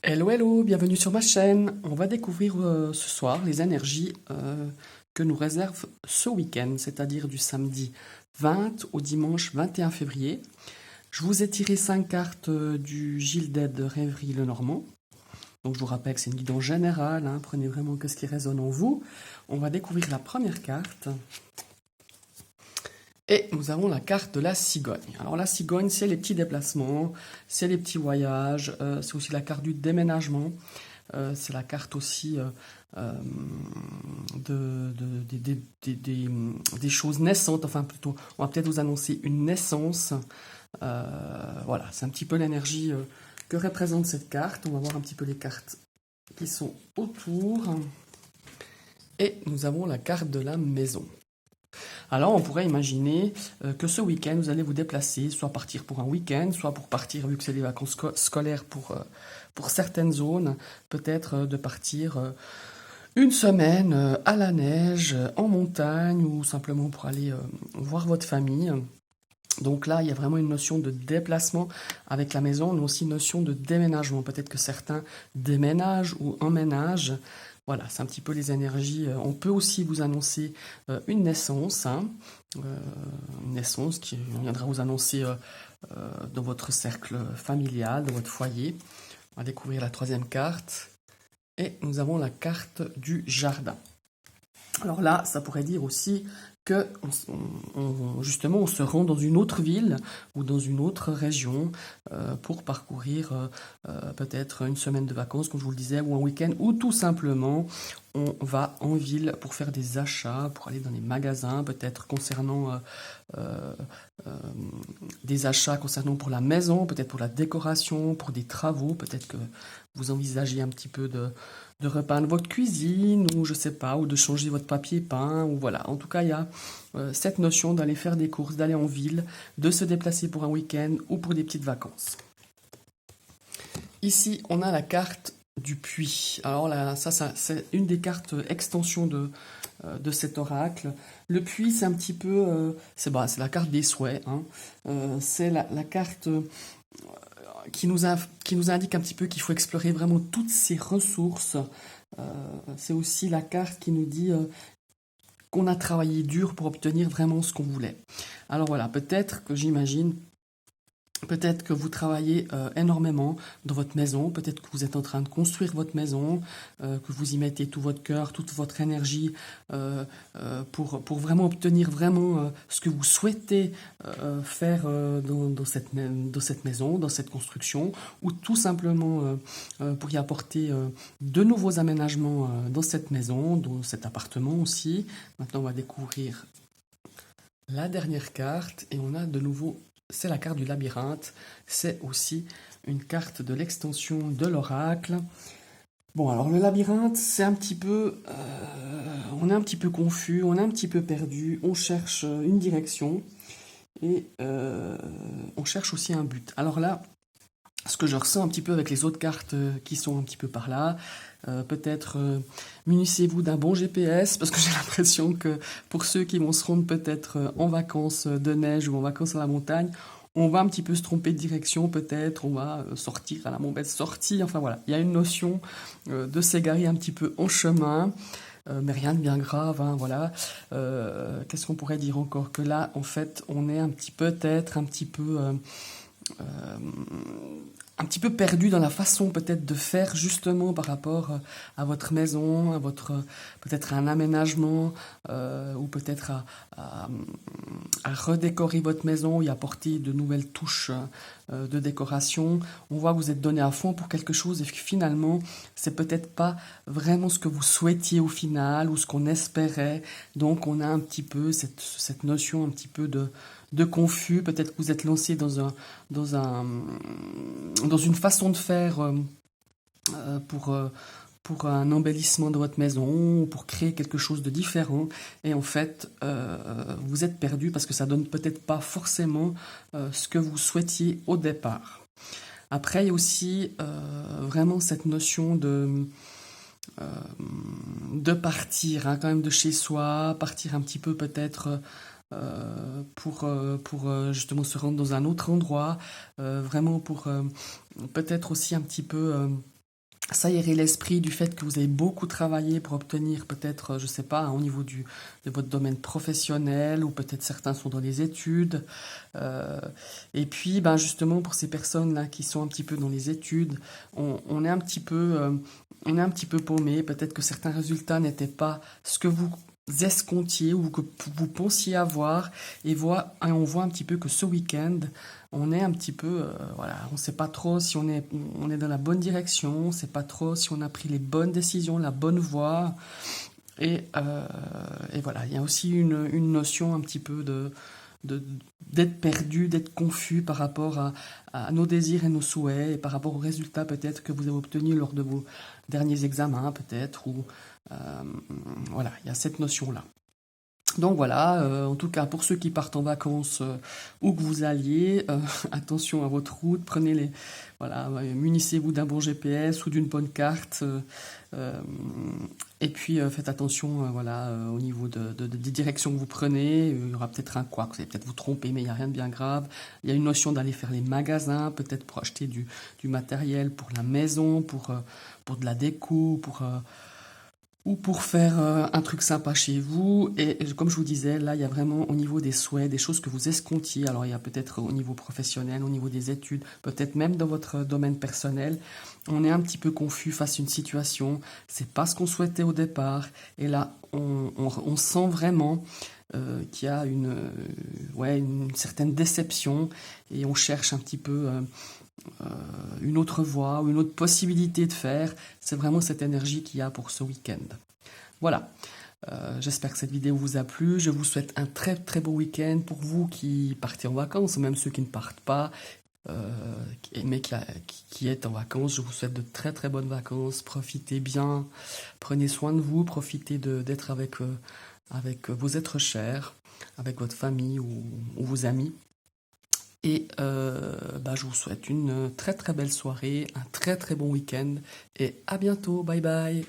Hello, hello, bienvenue sur ma chaîne. On va découvrir ce soir les énergies que nous réserve ce week-end, c'est-à-dire du samedi 20 au dimanche 21 février. Je vous ai tiré 5 cartes du Gilded de Rêverie Lenormand. Donc je vous rappelle que c'est une guidance générale, hein, prenez vraiment que ce qui résonne en vous. On va découvrir la première carte. Et nous avons la carte de la cigogne. Alors la cigogne, c'est les petits déplacements, c'est les petits voyages, c'est aussi la carte du déménagement. C'est la carte aussi des choses naissantes, enfin plutôt, on va peut-être vous annoncer une naissance. Voilà, c'est un petit peu l'énergie que représente cette carte. On va voir un petit peu les cartes qui sont autour. Et nous avons la carte de la maison. Alors, on pourrait imaginer que ce week-end, vous allez vous déplacer, soit partir pour un week-end, soit pour partir, vu que c'est les vacances scolaires pour certaines zones, peut-être de partir une semaine à la neige, en montagne, ou simplement pour aller voir votre famille. Donc là, il y a vraiment une notion de déplacement avec la maison, mais aussi une notion de déménagement. Peut-être que certains déménagent ou emménagent. Voilà, c'est un petit peu les énergies. On peut aussi vous annoncer une naissance, hein, une naissance qui viendra vous annoncer dans votre cercle familial, dans votre foyer. On va découvrir la troisième carte. Et nous avons la carte du jardin. Alors là, ça pourrait dire aussi que justement on se rend dans une autre ville ou dans une autre région pour parcourir peut-être une semaine de vacances, comme je vous le disais, ou un week-end, ou tout simplement on va en ville pour faire des achats, pour aller dans les magasins, peut-être concernant euh, euh, des achats concernant pour la maison, peut-être pour la décoration, pour des travaux, peut-être que vous envisagez un petit peu de repeindre votre cuisine, ou je sais pas, ou de changer votre papier peint, ou voilà. En tout cas, il y a cette notion d'aller faire des courses, d'aller en ville, de se déplacer pour un week-end ou pour des petites vacances. Ici, on a la carte du puits. Alors là, ça c'est une des cartes extension de cet oracle. Le puits, c'est un petit peu, c'est la carte des souhaits, hein. C'est la carte qui nous indique un petit peu qu'il faut explorer vraiment toutes ces ressources. C'est aussi la carte qui nous dit qu'on a travaillé dur pour obtenir vraiment ce qu'on voulait. Alors voilà, peut-être que j'imagine. Peut-être que vous travaillez énormément dans votre maison, peut-être que vous êtes en train de construire votre maison, que vous y mettez tout votre cœur, toute votre énergie pour vraiment obtenir vraiment ce que vous souhaitez faire dans cette maison, dans cette construction, ou tout simplement pour y apporter de nouveaux aménagements dans cette maison, dans cet appartement aussi. Maintenant, on va découvrir la dernière carte et on a de nouveau, c'est la carte du labyrinthe, c'est aussi une carte de l'extension de l'oracle. Bon, alors le labyrinthe, c'est un petit peu, on est un petit peu confus, on est un petit peu perdu, on cherche une direction et on cherche aussi un but. Alors là, ce que je ressens un petit peu avec les autres cartes qui sont un petit peu par là, peut-être munissez-vous d'un bon GPS, parce que j'ai l'impression que pour ceux qui vont se rendre peut-être en vacances de neige ou en vacances à la montagne, on va un petit peu se tromper de direction, peut-être, on va sortir à la mauvaise sortie, enfin voilà, il y a une notion de s'égarer un petit peu en chemin. Mais rien de bien grave, hein, voilà. Qu'est-ce qu'on pourrait dire encore? Que là, en fait, on est un petit peut-être euh, un petit peu perdu dans la façon peut-être de faire justement par rapport à votre maison, à votre peut-être à un aménagement ou peut-être à redécorer votre maison et apporter de nouvelles touches de décoration. On voit que vous êtes donné à fond pour quelque chose et que finalement c'est peut-être pas vraiment ce que vous souhaitiez au final ou ce qu'on espérait. Donc on a un petit peu cette notion un petit peu de confus. Peut-être que vous êtes lancé dans un, dans une façon de faire pour un embellissement de votre maison, pour créer quelque chose de différent. Et en fait, vous êtes perdu parce que ça donne peut-être pas forcément ce que vous souhaitiez au départ. Après, il y a aussi vraiment cette notion euh, de partir, hein, quand même de chez soi, partir un petit peu peut-être pour justement se rendre dans un autre endroit, vraiment pour peut-être aussi un petit peu ça irait l'esprit du fait que vous avez beaucoup travaillé pour obtenir peut-être, je sais pas, hein, au niveau de votre domaine professionnel, ou peut-être certains sont dans les études. Euh, et puis, ben justement, pour ces personnes-là qui sont un petit peu dans les études, on est un petit peu, on est un petit peu paumé. Peut-être que certains résultats n'étaient pas ce que vous escomptiez ou que vous pensiez avoir. Et on voit un petit peu que ce week-end, on est un petit peu, voilà, on ne sait pas trop si on est dans la bonne direction, on ne sait pas trop si on a pris les bonnes décisions, la bonne voie. Et voilà, il y a aussi une notion un petit peu de- d'être perdu, d'être confus par rapport à nos désirs et nos souhaits, et par rapport aux résultats peut-être que vous avez obtenus lors de vos derniers examens, peut-être, ou euh, voilà, il y a cette notion-là. Donc voilà, en tout cas pour ceux qui partent en vacances, où que vous alliez, attention à votre route, voilà, munissez-vous d'un bon GPS ou d'une bonne carte, euh, et puis faites attention, voilà, au niveau des directions que vous prenez. Il y aura peut-être un couac, vous allez peut-être vous tromper, mais il n'y a rien de bien grave. Il y a une notion d'aller faire les magasins, peut-être pour acheter du matériel pour la maison, pour de la déco, ou pour faire un truc sympa chez vous. Et comme je vous disais, là, il y a vraiment au niveau des souhaits, des choses que vous escomptiez. Alors, il y a peut-être au niveau professionnel, au niveau des études, peut-être même dans votre domaine personnel. On est un petit peu confus face à une situation. C'est pas ce qu'on souhaitait au départ. Et là, on sent vraiment qu'il y a ouais, une certaine déception, et on cherche un petit peu une autre voie ou une autre possibilité de faire. C'est vraiment cette énergie qu'il y a pour ce week-end. Voilà. J'espère que cette vidéo vous a plu. Je vous souhaite un très très beau week-end pour vous qui partez en vacances, ou même ceux qui ne partent pas, mais qui êtes en vacances. Je vous souhaite de très très bonnes vacances. Profitez bien, prenez soin de vous, profitez d'être avec vos êtres chers, avec votre famille ou vos amis. Et bah, je vous souhaite une très très belle soirée, un très très bon week-end, et à bientôt. Bye bye.